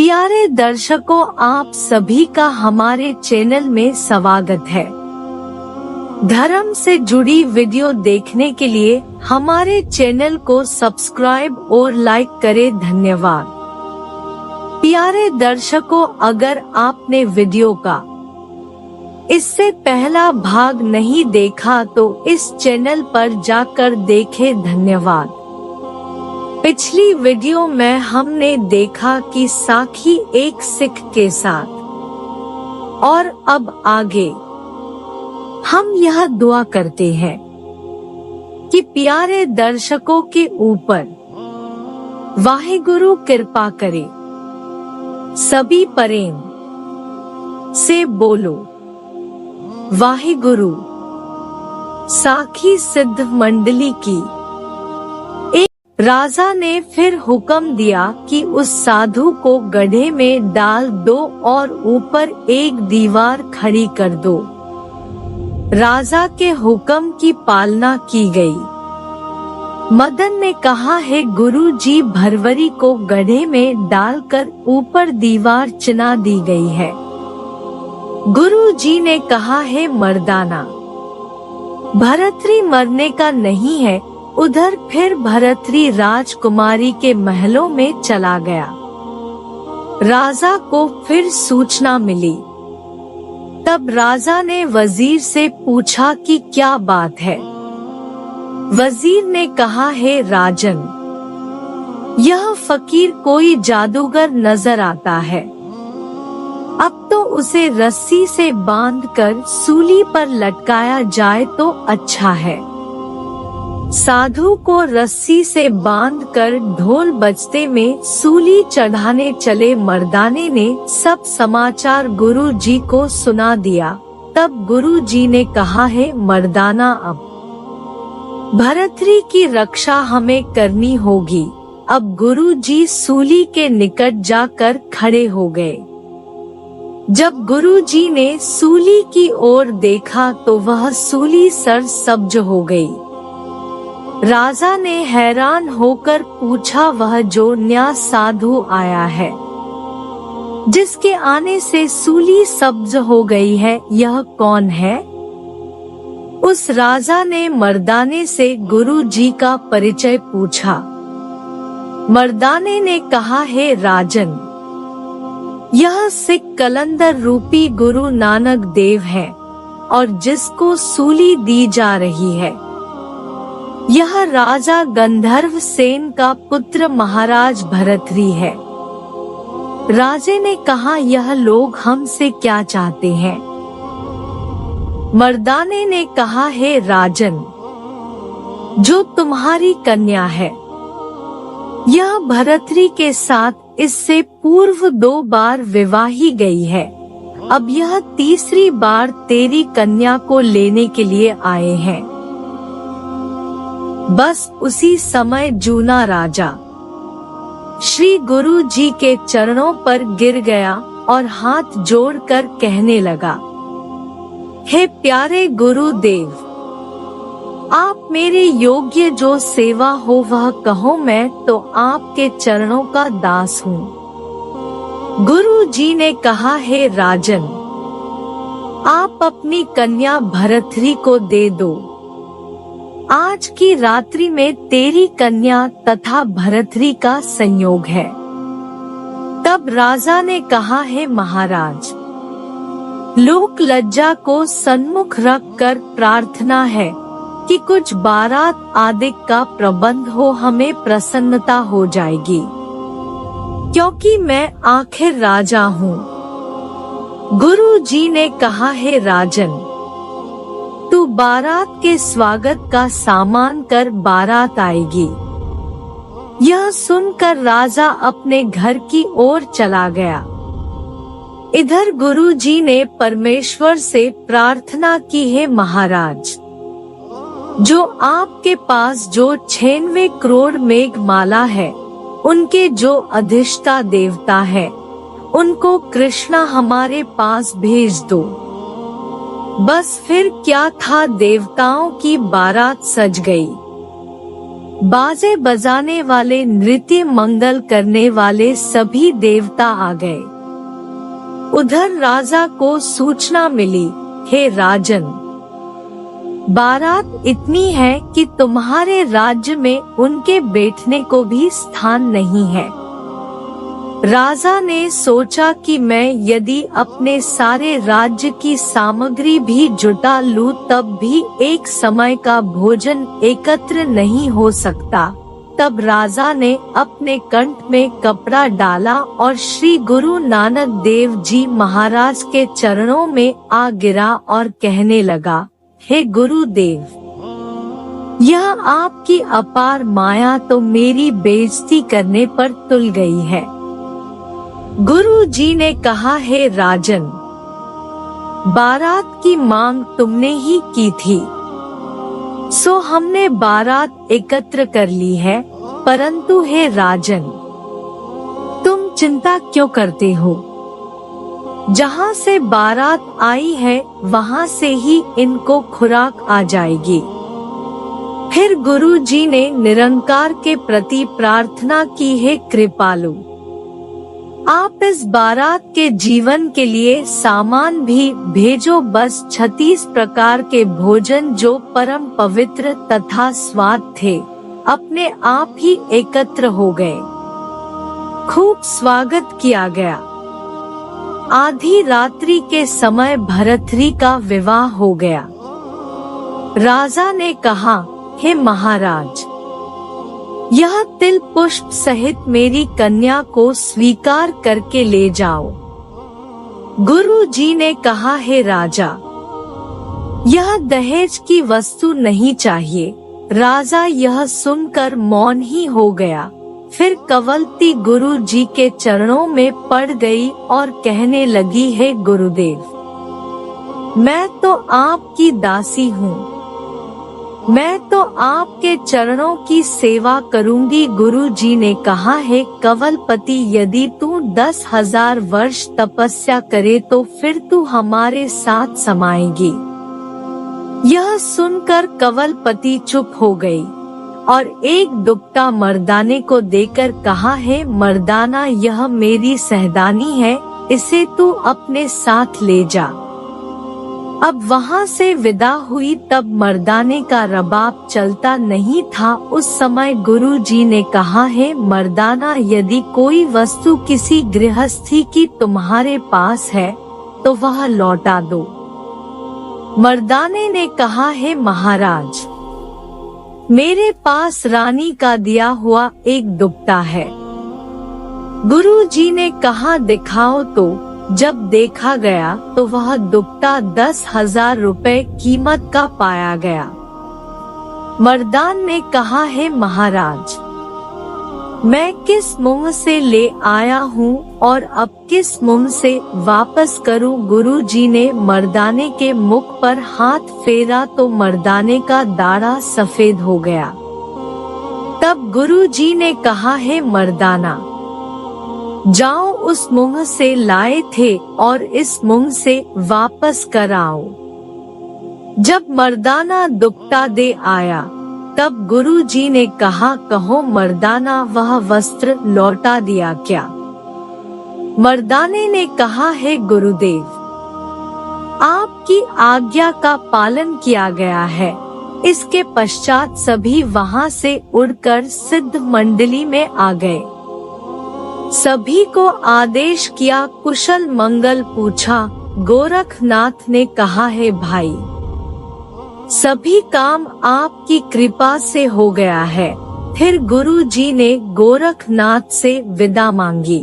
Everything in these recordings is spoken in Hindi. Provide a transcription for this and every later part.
प्यारे दर्शकों, आप सभी का हमारे चैनल में स्वागत है। धर्म से जुड़ी वीडियो देखने के लिए हमारे चैनल को सब्सक्राइब और लाइक करें। धन्यवाद। प्यारे दर्शकों, अगर आपने वीडियो का इससे पहला भाग नहीं देखा तो इस चैनल पर जाकर देखें। धन्यवाद। पिछली वीडियो में हमने देखा कि साखी एक सिख के साथ, और अब आगे हम यह दुआ करते हैं कि प्यारे दर्शकों के ऊपर वाहिगुरु कृपा करे। सभी प्रेम से बोलो वाहिगुरु। साखी सिद्ध मंडली की। राजा ने फिर हुक्म दिया कि उस साधु को गड्ढे में डाल दो और ऊपर एक दीवार खड़ी कर दो। राजा के हुक्म की पालना की गई। मदन ने कहा, है गुरु जी, भरवरी को गड्ढे में डालकर ऊपर दीवार चिना दी गई है। गुरु जी ने कहा, है मर्दाना, भरतरी मरने का नहीं है। उधर फिर भरतरी राजकुमारी के महलों में चला गया। राजा को फिर सूचना मिली। तब राजा ने वजीर से पूछा कि क्या बात है। वजीर ने कहा, है राजन, यह फकीर कोई जादूगर नजर आता है। अब तो उसे रस्सी से बांधकर सूली पर लटकाया जाए तो अच्छा है। साधु को रस्सी से बांधकर ढोल बजते में सूली चढ़ाने चले मर्दाने ने सब समाचार गुरु जी को सुना दिया। तब गुरु जी ने कहा, है मर्दाना, अब भरतरी की रक्षा हमें करनी होगी। अब गुरु जी सूली के निकट जाकर खड़े हो गए। जब गुरु जी ने सूली की ओर देखा तो वह सूली सरसब्ज हो गई। राजा ने हैरान होकर पूछा, वह जो नया साधु आया है, जिसके आने से सूली सब्ज हो गई है, यह कौन है? उस राजा ने मर्दाने से गुरु जी का परिचय पूछा। मर्दाने ने कहा, है राजन, यह सिख कलंदर रूपी गुरु नानक देव है और जिसको सूली दी जा रही है। यह राजा गंधर्व सेन का पुत्र महाराज भरतरी है। राजे ने कहा, यह लोग हमसे क्या चाहते हैं? मर्दाने ने कहा, है राजन, जो तुम्हारी कन्या है, यह भरतरी के साथ इससे पूर्व 2 बार विवाही गई है। अब यह तीसरी बार तेरी कन्या को लेने के लिए आए हैं। बस उसी समय जूना राजा श्री गुरु जी के चरणों पर गिर गया और हाथ जोड़कर कहने लगा, हे प्यारे गुरुदेव, आप मेरे योग्य जो सेवा हो वह कहो। मैं तो आपके चरणों का दास हूँ। गुरु जी ने कहा, हे राजन, आप अपनी कन्या भरतरी को दे दो। आज की रात्रि में तेरी कन्या तथा भरतरी का संयोग है। तब राजा ने कहा, है महाराज, लोक लज्जा को सन्मुख रख कर प्रार्थना है कि कुछ बारात आदि का प्रबंध हो, हमें प्रसन्नता हो जाएगी, क्योंकि मैं आखिर राजा हूँ। गुरु जी ने कहा, है राजन, तू बारात के स्वागत का सामान कर, बारात आएगी। यह सुनकर राजा अपने घर की ओर चला गया। इधर गुरु जी ने परमेश्वर से प्रार्थना की, है महाराज, जो आपके पास जो 96 करोड़ मेघमाला है, उनके जो अधिष्ठा देवता है, उनको कृष्णा हमारे पास भेज दो। बस फिर क्या था, देवताओं की बारात सज गई। बाजे बजाने वाले, नृत्य मंगल करने वाले सभी देवता आ गए। उधर राजा को सूचना मिली, हे राजन, बारात इतनी है कि तुम्हारे राज्य में उनके बैठने को भी स्थान नहीं है। राजा ने सोचा कि मैं यदि अपने सारे राज्य की सामग्री भी जुटा लूं तब भी एक समय का भोजन एकत्र नहीं हो सकता। तब राजा ने अपने कंठ में कपड़ा डाला और श्री गुरु नानक देव जी महाराज के चरणों में आ गिरा और कहने लगा, हे गुरुदेव, यह आपकी अपार माया तो मेरी बेइज्जती करने पर तुल गई है। गुरु जी ने कहा, हे राजन, बारात की मांग तुमने ही की थी, सो हमने बारात एकत्र कर ली है, परंतु हे राजन, तुम चिंता क्यों करते हो? जहाँ से बारात आई है वहाँ से ही इनको खुराक आ जाएगी। फिर गुरु जी ने निरंकार के प्रति प्रार्थना की, हे कृपालु, आप इस बारात के जीवन के लिए सामान भी भेजो। बस 36 प्रकार के भोजन जो परम पवित्र तथा स्वाद थे अपने आप ही एकत्र हो गए। खूब स्वागत किया गया। आधी रात्रि के समय भरथरी का विवाह हो गया। राजा ने कहा, हे महाराज, यह तिल पुष्प सहित मेरी कन्या को स्वीकार करके ले जाओ। गुरु जी ने कहा, हे राजा, यह दहेज की वस्तु नहीं चाहिए। राजा यह सुनकर मौन ही हो गया। फिर कवलती गुरु जी के चरणों में पड़ गई और कहने लगी, हे गुरुदेव, मैं तो आपकी दासी हूँ, मैं तो आपके चरणों की सेवा करूंगी। गुरु जी ने कहा, हे कवलपति, यदि तू 10,000 वर्ष तपस्या करे तो फिर तू हमारे साथ समाएगी। यह सुनकर कवलपति चुप हो गई और एक दुपट्टा मर्दाने को देकर कहा, हे मर्दाना, यह मेरी सहदानी है, इसे तू अपने साथ ले जा। अब वहाँ से विदा हुई। तब मर्दाने का रबाब चलता नहीं था। उस समय गुरु जी ने कहा, हे मर्दाना, यदि कोई वस्तु किसी गृहस्थी की तुम्हारे पास है तो वह लौटा दो। मर्दाने ने कहा, हे महाराज, मेरे पास रानी का दिया हुआ एक दुपट्टा है। गुरु जी ने कहा, दिखाओ। तो जब देखा गया तो वह दुपट्टा 10,000 रुपए कीमत का पाया गया। मर्दान ने कहा, हे महाराज, मैं किस मुंह से ले आया हूँ और अब किस मुंह से वापस करूँ? गुरु जी ने मर्दाने के मुख पर हाथ फेरा तो मर्दाने का दाढ़ा सफेद हो गया। तब गुरु जी ने कहा, हे मर्दाना, जाओ उस मुंह से लाए थे और इस मुंह से वापस कराओ। जब मर्दाना दुपट्टा दे आया तब गुरु जी ने कहा, कहो मर्दाना, वह वस्त्र लौटा दिया क्या? मर्दाने ने कहा, हे गुरुदेव, आपकी आज्ञा का पालन किया गया है। इसके पश्चात सभी वहाँ से उड़कर सिद्ध मंडली में आ गए। सभी को आदेश किया, कुशल मंगल पूछा। गोरखनाथ ने कहा, हे भाई, सभी काम आपकी कृपा से हो गया है। फिर गुरु जी ने गोरखनाथ से विदा मांगी।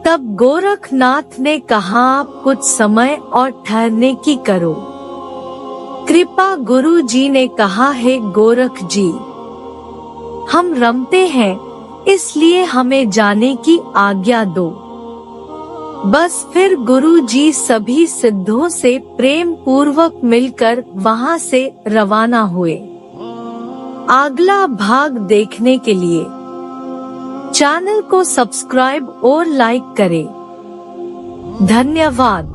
तब गोरखनाथ ने कहा, आप कुछ समय और ठहरने की करो कृपा। गुरु जी ने कहा, हे गोरख जी, हम रमते हैं, इसलिए हमें जाने की आज्ञा दो। बस फिर गुरु जी सभी सिद्धों से प्रेम पूर्वक मिलकर वहाँ से रवाना हुए। अगला भाग देखने के लिए चैनल को सब्सक्राइब और लाइक करें। धन्यवाद।